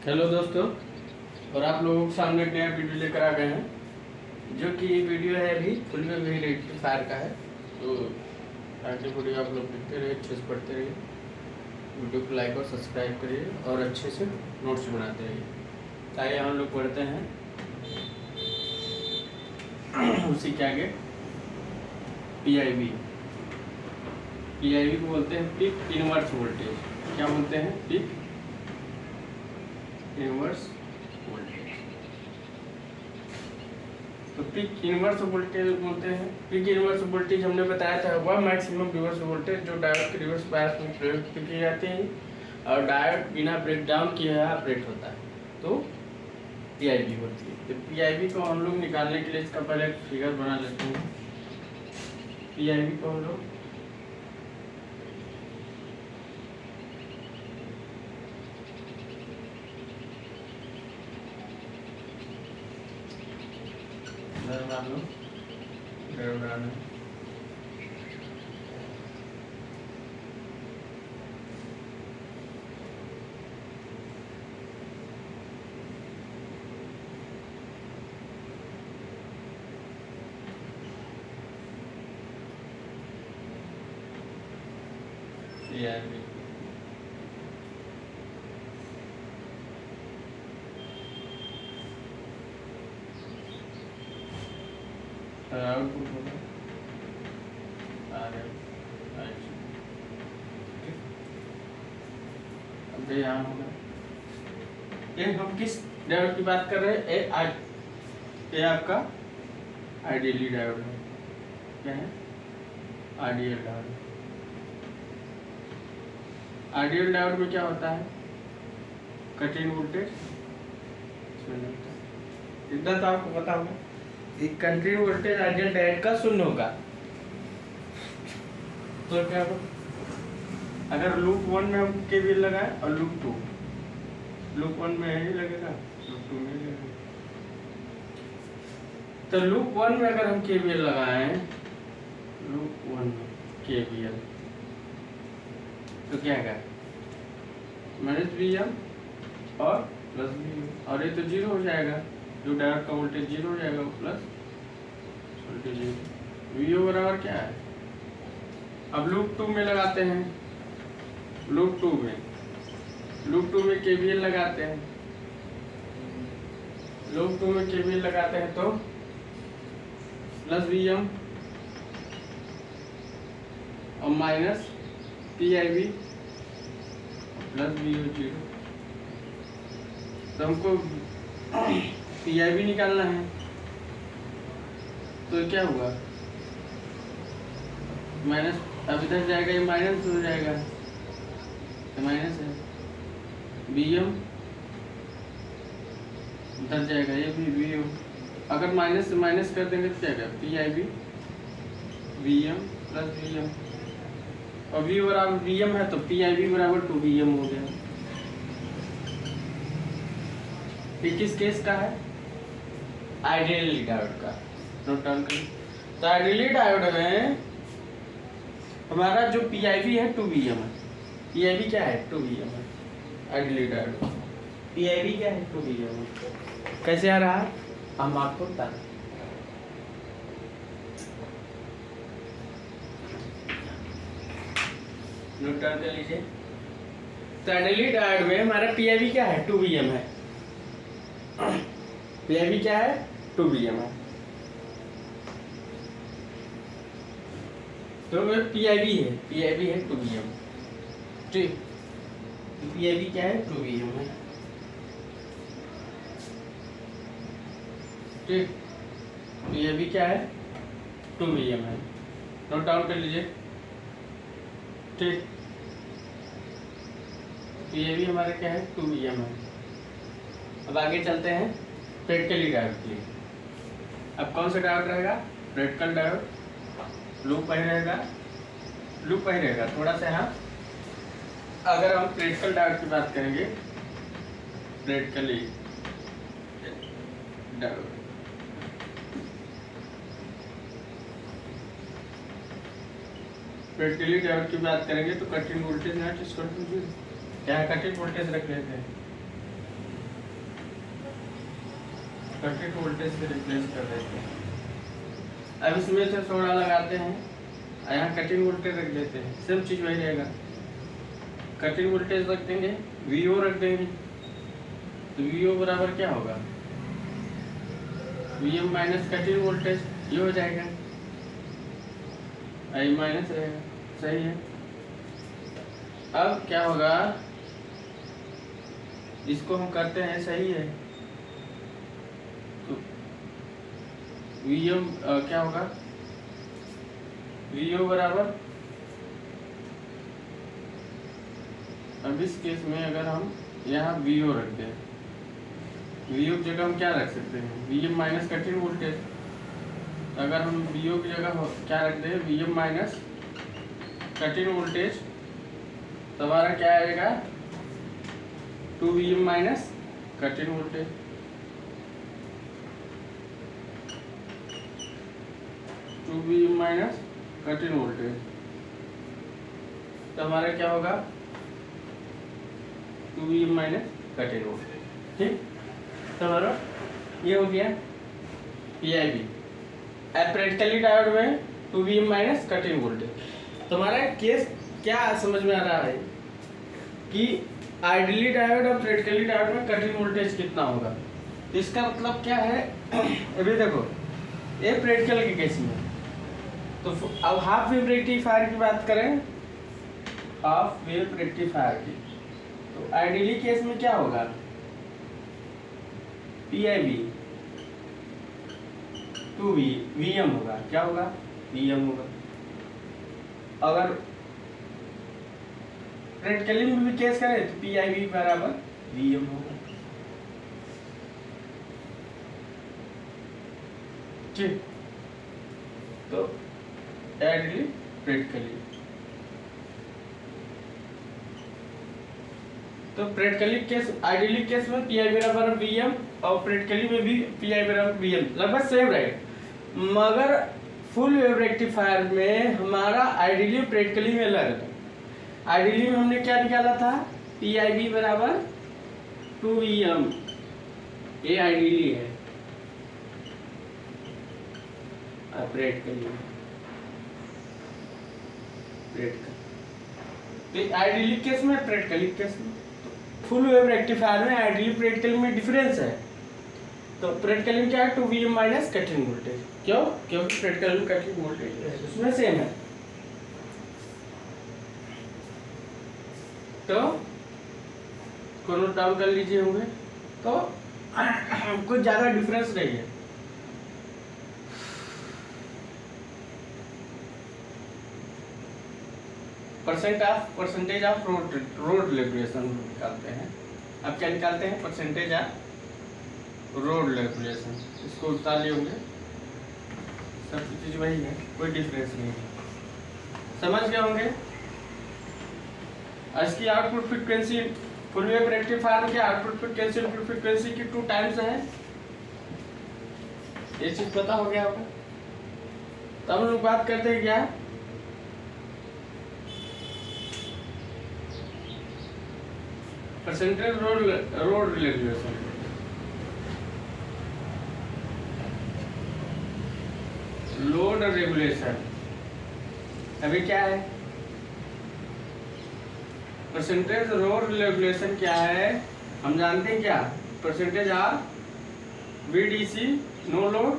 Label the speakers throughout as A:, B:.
A: Hello दोस्तों, और आप लोगों के सामने एक नया वीडियो लेकर आ गए हैं, जो कि वीडियो है अभी फुल में भी रेक्टिफायर का है। तो आगे वीडियो आप लोग देखते रहिए, अच्छे से पढ़ते रहिए, वीडियो को लाइक और सब्सक्राइब करिए और अच्छे से नोट्स बनाते रहिए। आइए हम लोग पढ़ते हैं उसी के आगे PIV। PIV को बोलते हैं पीक इनवर्स वोल्टेज। क्या बोलते हैं? Peak inverse voltage. तो पीक इनवर्स वोल्टेज बोलते हैं। पीक इनवर्स वोल्टेज हमने बताया था वह मैक्सिमम रिवर्स वोल्टेज जो डायोड के रिवर्स बायस में प्रयोग की जाती है और डायोड बिना ब्रेकडाउन किए ऑपरेट होता है, तो PIV होती है। तो PIV को हम लोग निकालने के लिए इसका पहले एक फिगर बना लेते हैं। PIV को हम लोग बना लो, बनाना PIV। आउटपुट होगा अब यहाँ होगा। ये हम किस डायोड की बात कर रहे हैं? ये आपका आइडियली डायोड है। क्या है? Ideal diode. आइडियल डायोड में क्या होता है? कट इन वोल्टेज इतना तो आपको पता होगा। Cut in voltage ideal diode का शून्य होगा। तो क्या होगा? अगर लूप 1 में हम KVL लगाए और लूप 1 में यही लगेगा, लूप 2 में ही लगेगा। तो लूप 1 में अगर हम KVL लगाएं, लूप 1 में KVL, तो क्या है? -VM और +VM, और ये तो 0 हो जाएगा। जो डायोड का वोल्टेज 0 हो जाएगा, प्लस वोल्टेज 0। VO बराबर क्या है? अब लूप 2 में लगाते हैं, लूप 2 में KVL लगाते हैं, लूप 2 में KVL लगाते हैं तो +VM और माइनस PIV +VO 0। तो हमको PIV निकालना है, तो क्या हुआ? माइनस, अब इधर जाएगा, ये माइनस हो जाएगा, तो माइनस है। VM इधर जाएगा, ये भी VO। अगर माइनस से माइनस कर देंगे तो क्या होगा? PIV VM +VM, और V बराबर VM है तो PIV बराबर 2VM हो गया। ये किस केस का है? आइडियल डायोड का। नोट डाउन करें। तो आइडियल डायोड में हमारा जो PIV है 2VM है। PIV क्या है? 2VM है। आइडियल डायोड PIV क्या है? 2VM है। कैसे आ रहा है हम आपको बता दें। नोट डाउन कर लीजिए। तो आइडियल डायोड में हमारा PIV क्या है? 2VM है। PIV क्या है? 2VM है। तो PIV है 2VM। ठीक, PIV क्या है? 2VM है। ठीक, PIV क्या है? 2VM है। नोट डाउन कर लीजिए। ठीक, PIV हमारा क्या है? 2VM है। अब आगे चलते हैं प्रैक्टिकली डायोड के लिए। अब कौन सा डायोड रहेगा? Practical diode. लूप वही रहेगा, थोड़ा सा यहाँ। अगर हम प्रैक्टिकल डायोड की बात करेंगे, प्रैक्टिकली डायोड, प्रैक्टिकली डायोड की बात करेंगे तो cut in voltage not equal to 0। क्या है? कट इन वोल्टेज रख लेते हैं कट ऑफ वोल्टेज से रिप्लेस कर देते हैं। अब इसमें से थोड़ा लगाते हैं, यहाँ कटिंग वोल्टेज रख देते हैं, सेम चीज़ वही रहेगा। कटिंग वोल्टेज रख देंगे, वीओ रख देंगे, तो वीओ बराबर क्या होगा, वीएम माइनस कटिंग वोल्टेज, ये हो जाएगा, आई माइनस रहेगा, सही है। अब क्या होगा, इसको हम करते हैं, सही है, तो वीएम क्या होगा, वीओ बराबर, अब इस केस में अगर हम यहाँ वीओ रख दें, वीओ की जगह हम क्या रख सकते हैं, वीएम माइनस कटिंग वोल्टेज। अगर हम वीओ की जगह क्या रख दें, वीएम माइनस कटिंग वोल्टेज, तो हमारा क्या आएगा, 2Vm minus cutting voltage. 2Vm minus cutting voltage, तो हमारा क्या होगा, 2Vm माइनस कटिंग वोल्टेज, ठीक। तो हमारा ये हो गया PIV। प्रैक्टिकली डायोड में 2Vm माइनस कटिंग वोल्टेज। तो हमारा केस क्या समझ में आ रहा है कि आइडियली डायोड और प्रैक्टिकली डायोड में कटिंग वोल्टेज कितना होगा। तो इसका मतलब क्या है, अभी देखो ये प्रैक्टिकल के केस में, तो अब हाफ वेव रेक्टिफायर की बात करें, हाफ वेव रेक्टिफायर की, तो आइडियली केस में क्या होगा, PIV 2Vm होगा, क्या होगा, Vm होगा। अगर प्रैक्टिकली में भी केस करें तो PIV बराबर Vm होगा, ठीक। तो आइडियली प्रैक्टिकली, तो प्रैक्टिकली केस, आइडियली केस में PI बराबर Vm और प्रैक्टिकली में भी PI बराबर Vm, लगभग सेम राइट। मगर फुल वेव रेक्टिफायर में हमारा आइडियली प्रैक्टिकली में अलग है। आइडियली में हमने क्या निकाला था, PIV बराबर 2Vm, ये आइडियली है। प्रैक्टिकली आइडियली केस में, प्रैक्टिकली केस में, फुल वेव रेक्टिफायर में आइडियली प्रैक्टिकल में डिफरेंस है। तो प्रैक्टिकल में क्या है, 2Vm माइनस कटिंग वोल्टेज, क्यों, क्योंकि प्रैक्टिकल में कटिंग वोल्टेज है, उसमें सेम है। तो कोनो डाउन कर लीजिए होंगे, तो कुछ ज्यादा डिफरेंस नहीं है। परसेंटेज ऑफ रोड रेगुलेशन निकालते हैं। अब क्या निकालते हैं, परसेंटेज ऑफ रोड रेगुलेशन, इसको उतार लिए होंगे, सब चीज वही है, कोई डिफरेंस नहीं है, समझ गए होंगे। इसकी output frequency full wave rectifier की आउटपुट फ्रीक्वेंसी इनपुट फ्रीक्वेंसी की 2 टाइम्स है, ये चीज पता हो गया होगा। तब हम लोग बात करते हैं क्या, percentage road regulation. Load regulation अभी क्या है, परसेंटेज रोड रेगुलेशन क्या है, हम जानते हैं क्या, percentage R VDC no load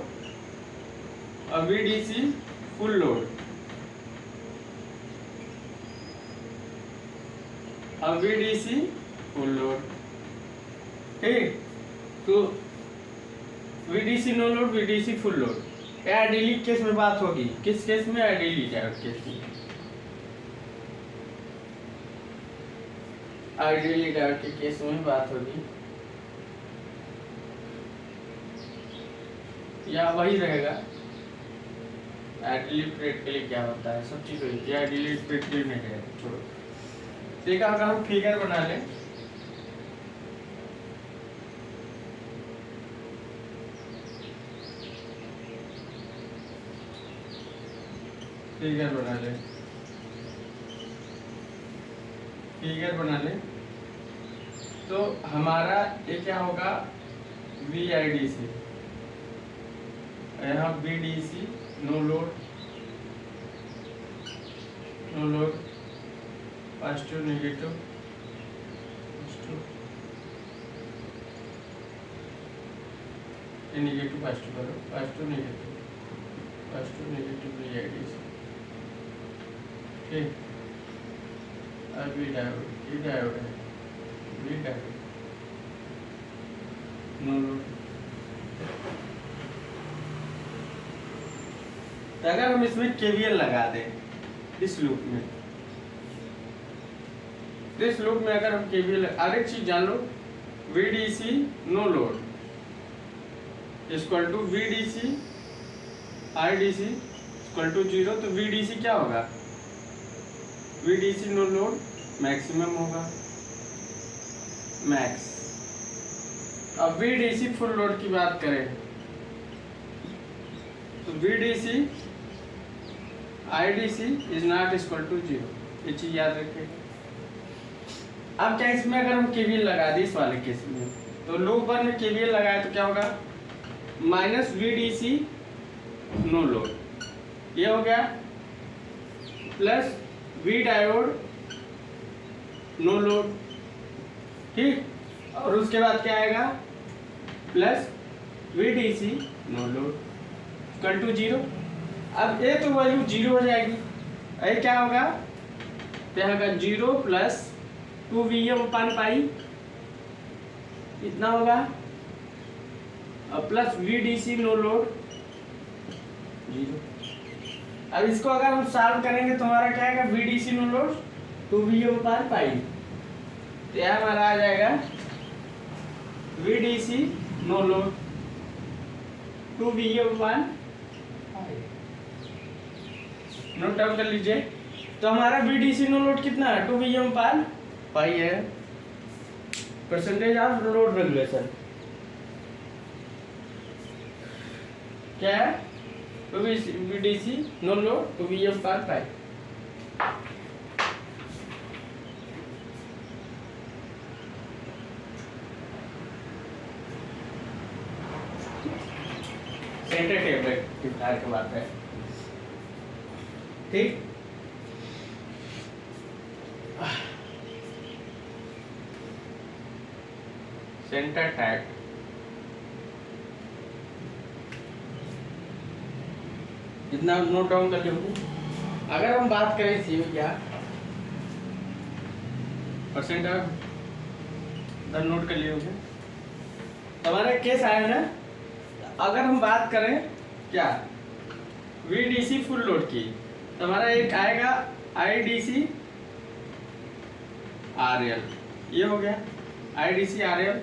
A: और VDC फुल लोड, और VDC फुल लोड, ठीक। तो VDC no load, VDC full load, ideally case में बात होगी, किस केस में, आइडियली डायोड केस में, आइडियली डायोड के केस में बात होगी, या वही रहेगा। आइडियली प्रैक्टिकली क्या होता है, सब चीज होगी, आइडियली प्रैक्टिकली नहीं रहेगा, छोड़ो। ठीक है, अगर हम फिगर बना लें, फिगर बना ले, तो हमारा ये क्या होगा, VIDC यहाँ BDC no load positive negative negative positive करो, पॉजिटिव नेगेटिव VIDC। ठीक, अब ये डायोड है, ये डायोड नो लोड। तो अगर हम इसमें KVL लगा दें इस लूप में, इस लूप में अगर हम KVL, एक चीज जान लो, VDC no load equal to VDC IDC equal to 0। तो VDC क्या होगा? VDC नो लोड मैक्सिमम होगा, मैक्स। अब VDC फुल लोड की बात करें तो VDC IDC is not equal to 0, ये चीज याद रखिएगा। अब क्या इसमें अगर हम KVL लगा दी इस वाले केस में, तो लूप 1 में KVL लगाए तो क्या होगा? माइनस VDC नो लोड, ये हो गया, plus V diode no load. ठीक, और उसके बाद क्या आएगा? Plus VDC no load equal to 0। अब ये तो वैल्यू 0 हो जाएगी, ये क्या होगा? तो यहाँ का 0 प्लस 2Vm/पाई इतना होगा, और प्लस VDC नो लोड 0। अब इसको अगर हम सॉल्व करेंगे तो हमारा क्या आएगा? VDC नो लोड 2Vm/पाई, तो यह हमारा आ जाएगा VDC नो लोड 2Vm/पाई। नोट डाउन कर लीजिए। तो हमारा VDC नो लोड कितना है? 2Vm/पाई है, परसेंटेज ऑफ लोड रेगुलेशन क्या है? VDC नो लोड 2Vm/पाई। सेंटर टेबलेट की बात है। ठीक, सेंटर टैग इतना नोट डाउन कर लीजिए। अगर हम बात करें सी में क्या परसेंट नोट कर लिए होंगे, हमारा केस आया ना। अगर हम बात करें क्या VDC फुल लोड की, तो हमारा एक आएगा IDC RL, ये हो गया IDC RL।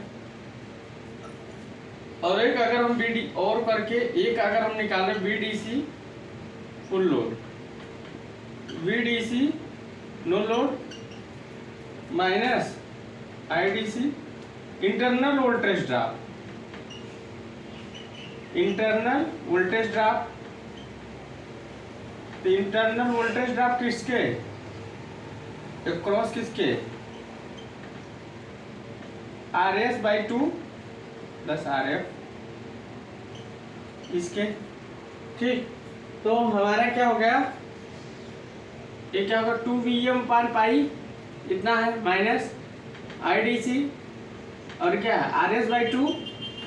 A: और एक अगर हम BD और करके एक अगर हम निकालें VDC full load, VDC no load minus IDC internal voltage drop, internal voltage drop. तो इंटरनल वोल्टेज ड्रॉप किसके? क्रॉस किसके? RS/2 प्लस RF इसके। ठीक, तो हमारा क्या हो गया? ये क्या होगा? 2Vm/पाई इतना है, माइनस IDC और क्या है? RS/2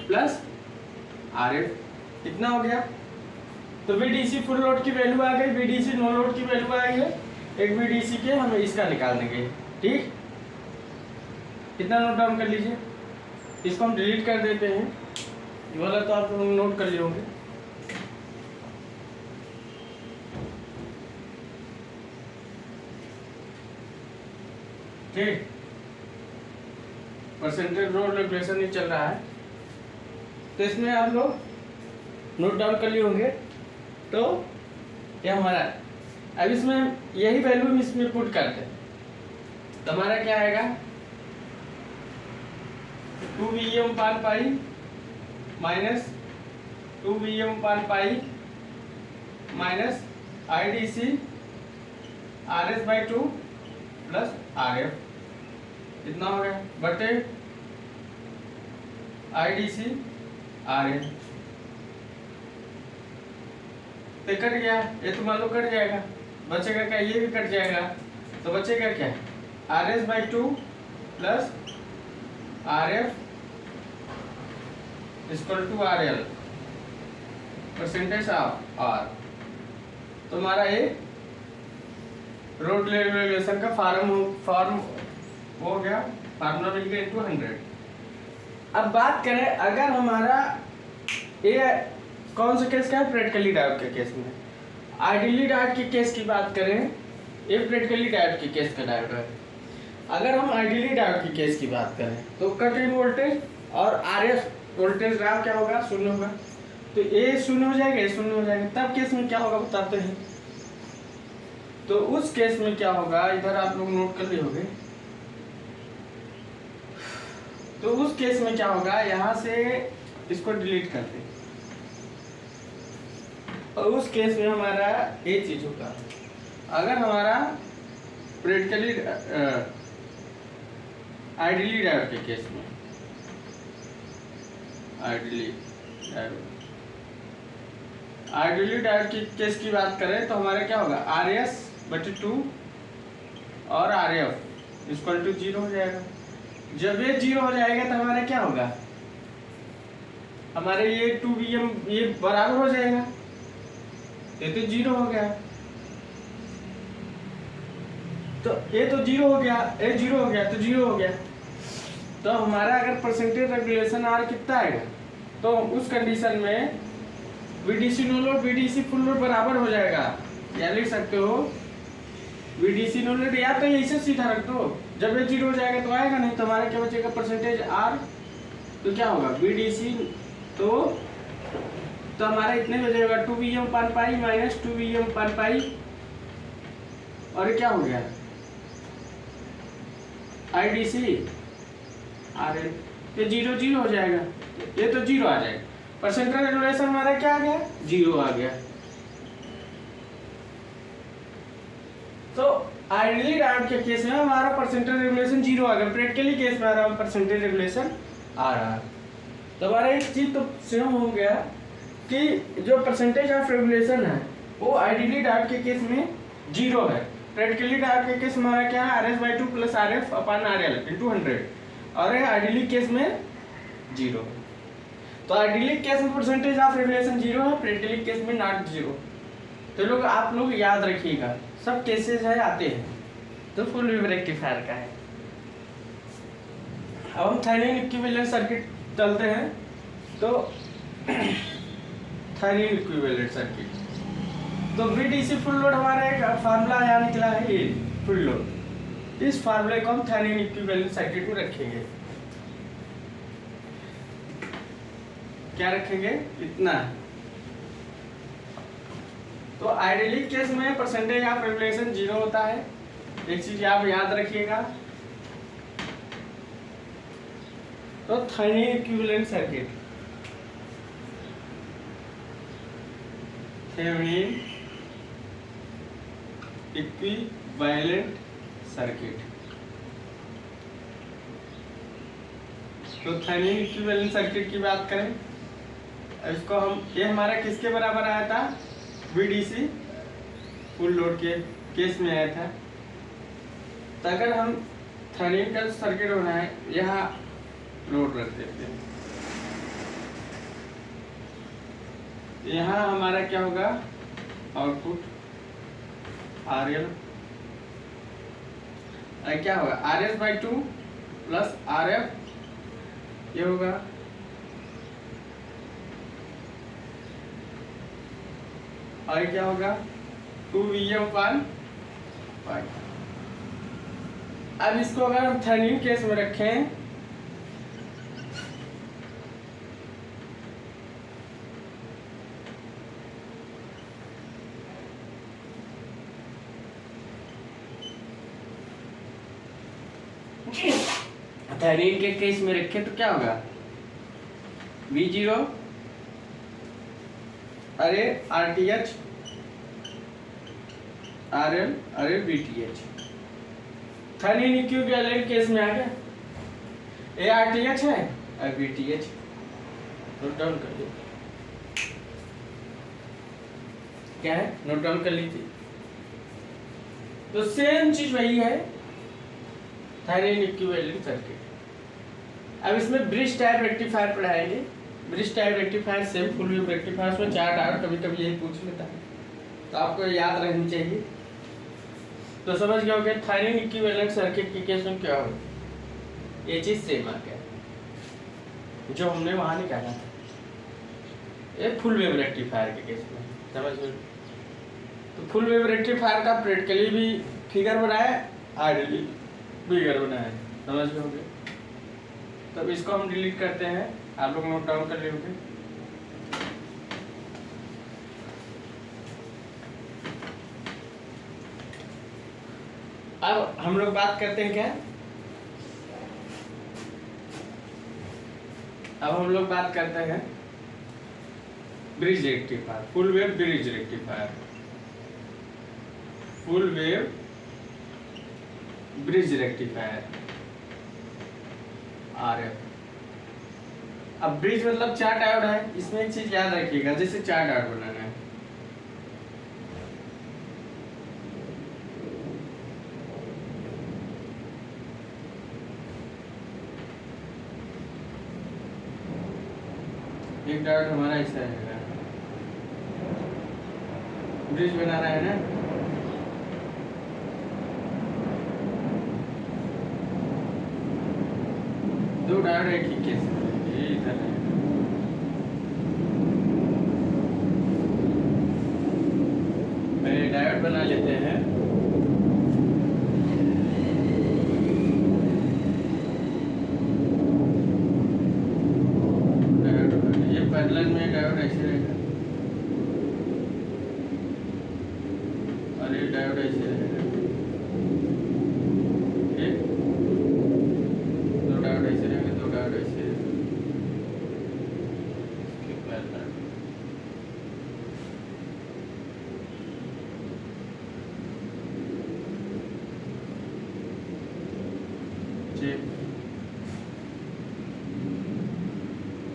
A: प्लस RF इतना हो गया। तो VDC फुल लोड की वैल्यू आ गई, VDC नो लोड की वैल्यू आ गई है, एक VDC के हमें इसका निकाल देंगे। ठीक, इतना नोट डाउन कर लीजिए। इसको हम डिलीट कर देते हैं, ये वाला तो आप नोट कर लिए होंगे। ठीक, परसेंटेज लोड रेगुलेशन ही चल रहा है, तो इसमें आप लोग नोट डाउन कर लिए होंगे। तो ये हमारा, अब इसमें यही वैल्यू हम इसमें पुट करते हैं, तो हमारा क्या आएगा? 2Vm/पाई माइनस 2Vm/पाई minus IDC RS/2 plus RF इतना हो गया, बटे IDC RL। तो कट गया, ये तो मान लो कट जाएगा, बचेगा क्या, ये भी कट जाएगा, तो बचेगा क्या, RS/2 plus RF equal to RL percentage of R। तो हमारा ये रोड रेगुलेशन का फॉर्म हो गया, फार्मूला मिल गया इनटू 100। अब बात करें अगर हमारा ये कौन सा केस का है, प्रैक्टिकली डायोड के केस में। आइडियली डायोड के केस की बात करें, ये प्रैक्टिकली डायोड के केस का डायोड है। अगर हम आइडियली डायोड के केस की बात करें तो कट इन वोल्टेज और RF वोल्टेज ड्रॉप क्या होगा, शून्य होगा, तो ये शून्य हो जाएगा, ये शून्य हो जाएगा। तब केस में क्या होगा बताते हैं। तो उस केस में क्या होगा, इधर आप लोग नोट कर लिए होंगे। तो उस केस में क्या होगा, यहाँ से इसको डिलीट कर दे, और उस केस में हमारा ये चीज होगा। अगर हमारा प्रैक्टिकली आइडियली डायोड के केस में, आइडियली डायोड के केस की बात करें तो हमारा क्या होगा, RS/2 और RF इक्वल टू 0 हो जाएगा। जब ये 0 हो जाएगा तो हमारा क्या होगा, हमारे ये 2Vm ये बराबर हो जाएगा, ये तो 0 हो गया, तो ये तो 0 हो गया, ये 0 हो गया, तो 0 हो गया। तो हमारा अगर परसेंटेज रेगुलेशन R कितना आएगा, तो उस कंडीशन में VDC no load VDC full load बराबर हो जाएगा। या लिख सकते हो VDC नो लोड, या तो ऐसे सीधा रख दो, जब ये 0 हो जाएगा तो आएगा नहीं, तो हमारा क्या बचेगा, परसेंटेज R। तो क्या होगा VDC, तो हमारा इतने हो जाएगा 2Vm/π माइनस 2Vm/π, और क्या हो गया IDC RL, ये 0 हो जाएगा, ये तो 0 आ जाएगा। परसेंटेज रेगुलेशन हमारा क्या आ गया, 0 आ गया। तो आइडियली डायोड के केस में हमारा परसेंटेज रेगुलेशन 0 आ गया, प्रैक्टिकली केस में हमारा परसेंटेज रेगुलेशन आ रहा है। तो हमारा एक चीज तो सेम हो गया कि जो परसेंटेज ऑफ रेगुलेशन है वो आइडियली डायोड के केस में 0 है, प्रैक्टिकली डायोड के केस में हमारा क्या है, RS/2 प्लस RF/RL इनटू 100, और आइडियली केस में 0। तो आइडियली केस में परसेंटेज ऑफ रेगुलेशन 0 है, प्रैक्टिकली केस में नॉट 0। तो लोग आप लोग याद रखिएगा, सब केसेस है आते हैं, तो फुल वेव रेक्टिफायर का है। अब हम थेवेनिन इक्विवेलेंट सर्किट चलते हैं। तो थेवेनिन इक्विवेलेंट सर्किट, तो VDC फुल लोड हमारा एक फार्मूला यहाँ निकला है, ये फुल लोड। इस फार्मूले को हम थेवेनिन इक्विवेलेंट सर्किट में रखेंगे। क्या रखेंगे, इतना। तो आइडियली केस में परसेंटेज ऑफ रेगुलेशन 0 होता है, एक चीज आप याद रखिएगा। तो Thevenin equivalent circuit, Thevenin equivalent circuit, तो थेवेनिन इक्विवेलेंट सर्किट की बात करें, इसको हम, ये हमारा किसके बराबर आया था, VDC फुल लोड के केस में आया था। तो अगर हम थेवेनिन का सर्किट होना है, यहाँ लोड रख देते हैं, यहाँ हमारा क्या होगा, आउटपुट RL, क्या होगा, RS/2 प्लस RF, ये होगा, और क्या होगा 2Vm/π। अब इसको अगर हम थेवेनिन केस में रखें, थेवेनिन के केस में रखें तो क्या होगा, V0 अरे RTH RL अरे VTH। थेवेनिन इक्विवेलेंट केस में आ गया, ये RTH है और VTH, नोट डाउन कर दो। क्या है, नोट डाउन कर लीजिए। तो सेम चीज वही है थायराइड इक्विवेलेंट सर्किट। अब इसमें ब्रिज टाइप रेक्टिफायर पढ़ाएंगे। Bridge type rectifier same full wave rectifier, उसमें 4 डायोड कभी कभी यही पूछ लेता है, तो आपको याद रहनी चाहिए। तो समझ गए होंगे थायराइड इक्विवेलेंट सर्किट की केस में क्या हो, ये चीज सेम आ गया जो हमने वहां निकाला था ये फुल वेव रेक्टिफायर के केस में, समझ गए। तो फुल वेव रेक्टिफायर का प्रैक्टिकली भी फिगर बनाया, आइडियली फिगर बनाया, समझ गए होंगे। तो इसको हम डिलीट करते हैं, आप लोग नोट डाउन कर लोगे। अब हम लोग बात करते हैं क्या, अब हम लोग बात करते हैं bridge rectifier, full wave bridge rectifier, full wave bridge rectifier RF. अब ब्रिज मतलब 4 डायोड है, इसमें एक चीज याद रखिएगा, जैसे 4 डायोड बनाना है, एक डायोड हमारा ऐसा रहेगा, ब्रिज बना रहा है ना, दो डायोड एक ही केस में, ये इधर है, डायोड बना लेते हैं। पैरेलल में डायोड ऐसे रहेगा और ये डायोड ऐसे रहेगा, ठीक, दो डायोड ऐसे रहेंगे, दो डायोड ऐसे पैरेलल। ठीक,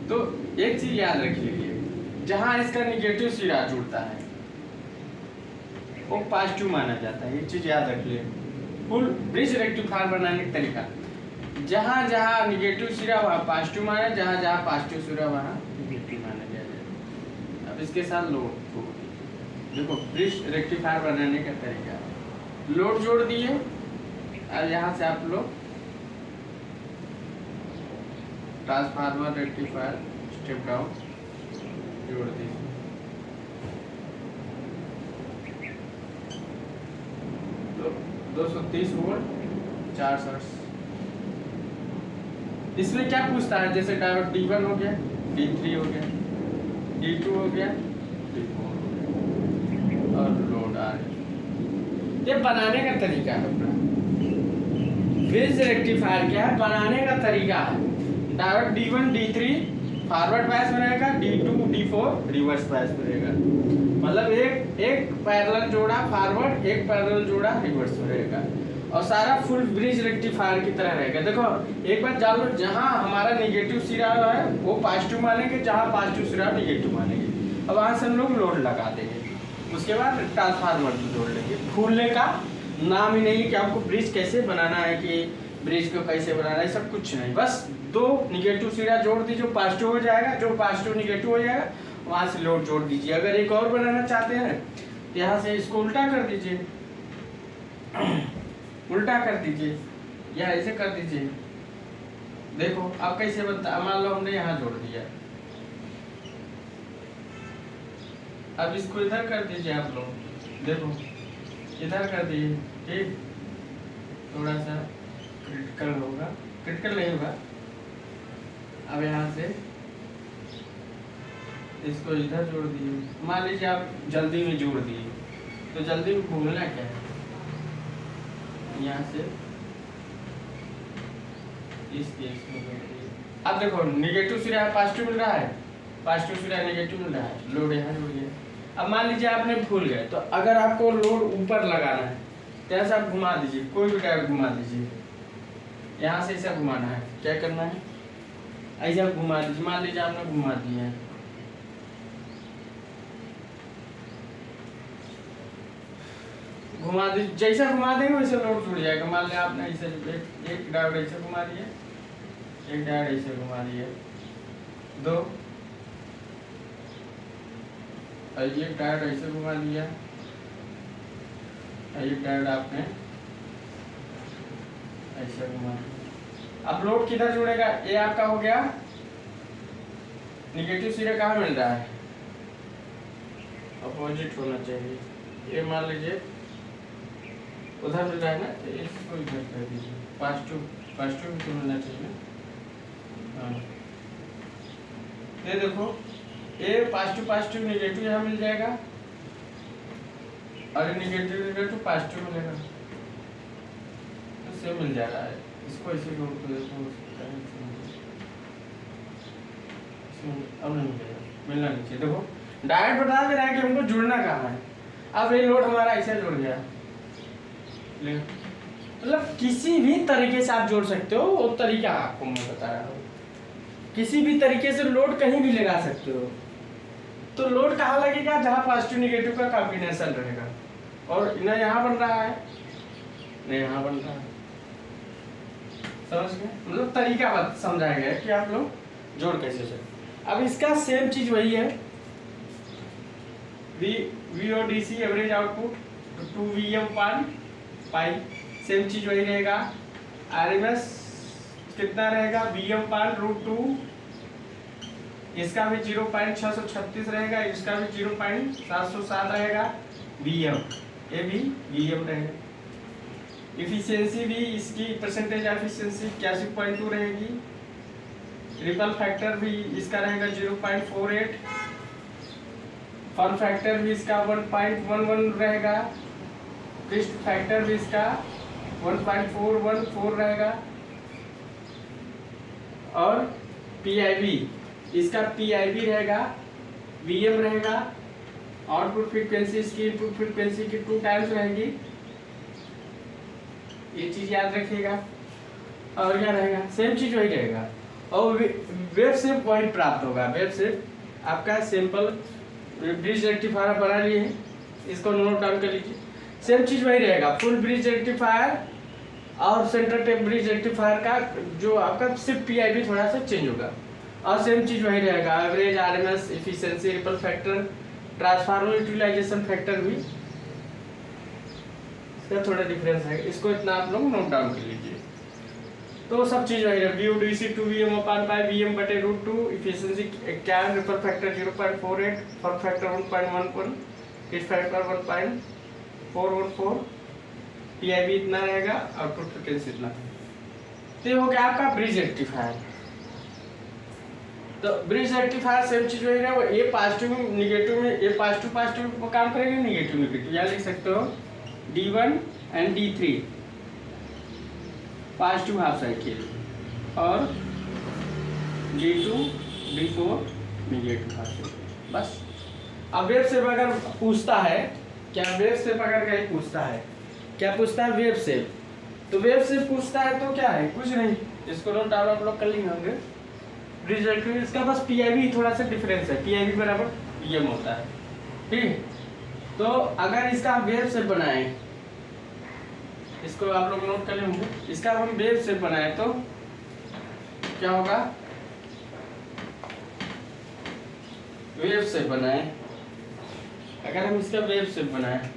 A: तो एक चीज याद रख लीजिए, जहां इसका निगेटिव सिरा जुड़ता है वो पॉजिटिव माना जाता है, ये चीज याद रख लिए। फुल ब्रिज रेक्टिफायर बनाने का तरीका, जहां जहां निगेटिव सिरा वहां पॉजिटिव माना, जहां जहां पॉजिटिव सिरा वहां निगेटिव माना जाएगा। अब इसके साथ लोड देखो, ब्रिज रेक्टिफायर बनाने का तरीका, लोड जोड़ दिए, अब यहाँ से आप लोग ट्रांसफार्मर रेक्टिफायर स्टेप डाउन जोड़ दीजिए, तो 230 वोल्ट 4 शॉर्ट्स। इसमें क्या पूछता है, जैसे डायोड D1 हो गया, D3 हो गया, D2 हो गया, D4 हो गया और लोड आ रहा है। ये बनाने का तरीका है अपना, ब्रिज रेक्टिफायर क्या है, बनाने का तरीका है। Diode D1 D3 forward bias में रहेगा, D2 D4 रिवर्स बायस में रहेगा, मतलब एक पैरेलल जोड़ा फॉरवर्ड, एक पैरेलल जोड़ा रिवर्स में रहेगा, और सारा फुल ब्रिज रेक्टिफायर की तरह रहेगा। देखो एक बात जान लो, जहां हमारा नेगेटिव सिरा है वो पॉजिटिव मानेंगे, जहां पॉजिटिव सिरा नेगेटिव मानेंगे। अब वहां से हम लोग लोड लगा देंगे, उसके बाद ट्रांसफार्मर जोड़ लेंगे। फूलने का नाम ही नहीं कि आपको ब्रिज कैसे बनाना है, कि ब्रिज को कैसे बनाना है, सब कुछ नहीं, बस दो निगेटिव सिरा जोड़ दीजिए, जो पॉजिटिव हो जाएगा, जो पॉजिटिव निगेटिव हो जाएगा वहां से लोड जोड़ दीजिए। अगर एक और बनाना चाहते हैं तो यहाँ से इसको उल्टा कर दीजिए, उल्टा कर दीजिए या ऐसे कर दीजिए। देखो अब कैसे बनता है, मान लो हमने यहाँ जोड़ दिया, अब इसको इधर कर दीजिए आप लोग, देखो इधर कर दीजिए, ठीक, थोड़ा सा क्रिटिकल होगा, क्रिटिकल नहीं होगा। अब यहाँ से इसको इधर जोड़ दिए, मान लीजिए आप जल्दी में जोड़ दिए, तो जल्दी में घूमना क्या है, यहाँ से इस केस में जोड़ दिए। अब देखो निगेटिव सिरा पॉजिटिव मिल रहा है, पॉजिटिव सिरा नेगेटिव मिल रहा है, लोड यहाँ जोड़ दिया। अब मान लीजिए आपने भूल गए, तो अगर आपको लोड ऊपर लगाना है तो ऐसा आप घुमा दीजिए, कोई भी टाइप घुमा दीजिए, यहाँ से ऐसा घुमाना है, क्या करना है, ऐसा घुमा दीजिए। मान लीजिए आपने घुमा दिया है, घुमा दी, जैसा घुमा देंगे वैसे लोड जुड़ जाएगा। मान लिया आपने ऐसे एक डायोड ऐसे घुमा दिया, एक डायोड ऐसे घुमा दिया, दो, और ये डायोड ऐसे घुमा दिया, ये डायोड आपने ऐसे घुमा दिया। अब लोड किधर जुड़ेगा? ये आपका हो गया निगेटिव सिरे कहाँ मिल रहा है? अपोजिट होना चाहिए। ये मान लीजिए उधर मिल रहा है ना, तो इसको इधर कर दीजिए, पॉजिटिव भी तो मिलना चाहिए। हाँ, ये देखो, ये पॉजिटिव निगेटिव यहाँ मिल जाएगा, और निगेटिव पॉजिटिव मिलेगा, तो सेम मिल जा रहा है। इसको ऐसे जोड़ कर देखो, अब नहीं मिलेगा, मिलना नहीं चाहिए। देखो डायोड बता दे रहा है कि हमको जुड़ना कहाँ है। अब ये लोड हमारा ऐसे जुड़ गया, मतलब किसी भी तरीके से आप जोड़ सकते हो, वो तरीका आपको मैं बता रहा हूँ। किसी भी तरीके से लोड कहीं भी लगा सकते हो। तो लोड कहाँ लगेगा? जहाँ पॉजिटिव निगेटिव का कॉम्बिनेशन रहेगा, और न यहाँ बन रहा है न यहाँ बन रहा है। समझ गए? मतलब तरीका समझाया गया कि आप लोग जोड़ कैसे सकते। अब इसका सेम चीज वही है, VODC एवरेज आउटपुट 2VM पाई, सेम चीज वही रहेगा। RMS कितना रहेगा? VM √2, इसका भी 0.636 रहेगा, इसका भी 0.707 रहेगा। VM, ये भी VM रहेगा। इफिशियंसी भी इसकी परसेंटेज एफिशिएंसी 81.2 रहेगी। रिपल फैक्टर भी इसका रहेगा 0.48, फॉर्म फैक्टर भी इसका 1.11 रहेगा, क्रिस्ट फैक्टर भी इसका 1.414 रहेगा, और PIV इसका PIV रहेगा, VM रहेगा। आउटपुट फ्रीक्वेंसी इसकी इनपुट फ्रीक्वेंसी की 2 टाइम्स रहेगी, ये चीज याद रखिएगा। और क्या रहेगा? सेम चीज वही रहेगा, और वेव शेप वही प्राप्त होगा। वेव शेप आपका सिंपल ब्रिज रेक्टिफायर बना लिए, इसको नोट डाउन कर लीजिए। सेम चीज वही रहेगा, फुल ब्रिज रेक्टिफायर और सेंटर टेप ब्रिज रेक्टिफायर का जो आपका सिर्फ PIV थोड़ा सा चेंज होगा, और सेम चीज वही रहेगा। Average, RMS, efficiency, ripple factor, transformer utilisation factor भी इसका थोड़ा डिफरेंस है, इसको इतना आप लोग नोट डाउन कर लीजिए। तो सब चीज वही है। VODC 2VM/VM बटे √2, इफिशिएंसी क्या है? Ripple factor 0.48, form factor 1.11, crest factor 1.414, PIV इतना रहेगा, आउटपुट फ्रीक्वेंसी इतना। तो ये हो गया आपका ब्रिज रेक्टिफायर। तो ब्रिज रेक्टिफायर सेम चीज वही है, ये पॉजिटिव निगेटिव में, ये पॉजिटिव काम करेगा, निगेटिव निगेटिव। यहाँ लिख सकते हो D1 and D3 positive half cycle, और G2 D4 negative half cycle. बस। अब वेव शेप अगर पूछता है, क्या वेव शेप अगर कहीं पूछता है, क्या पूछता है? Wave shape. तो वेव शेप पूछता है तो क्या है? कुछ नहीं, इसको नोट डाउन आप लोग कर लेंगे होंगे। ब्रिज रेक्टिव इसका बस PIV थोड़ा सा डिफरेंस है, PIV बराबर PM होता है, ठीक है। तो अगर इसका वेव शेप बनाए, इसको आप लोग नोट कर लेंगे, इसका हम वेव शेप बनाए तो क्या होगा? वेव शेप बनाए, अगर हम इसका वेव शेप बनाए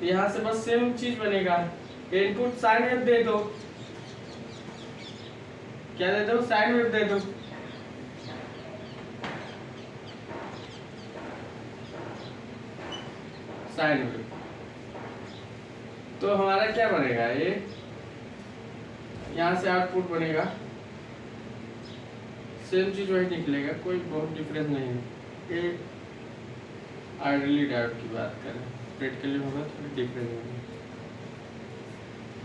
A: तो यहाँ से बस सेम चीज बनेगा। इनपुट साइन वेव दे दो, क्या दे दो? साइन वेव दे दो। साइन वेव, तो हमारा क्या बनेगा? ये यहाँ से आउटपुट बनेगा, सेम चीज वही निकलेगा, कोई बहुत डिफरेंस नहीं है। ये आइडियली डायोड की बात करें, प्रैक्टिकली होगा थोड़ी डिफरेंस होगी।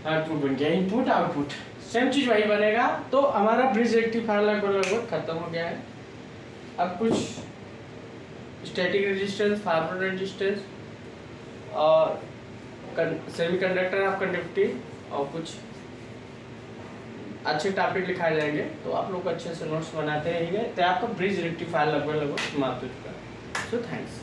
A: आउटपुट बन गया, इनपुट आउटपुट सेम चीज वही बनेगा। तो हमारा ब्रिज रेक्टिफायर लगभग खत्म हो गया है। अब कुछ स्टैटिक रेजिस्टेंस, फॉरवर्ड रेजिस्टेंस, और सेमीकंडक्टर ऑफ कंडक्टिव, और कुछ अच्छे टॉपिक लिखाए जाएंगे, तो आप लोग अच्छे से नोट्स बनाते रहेंगे, तो आपका ब्रिज रेक्टिफायर लगभग समाप्त हो चुका है। So thanks.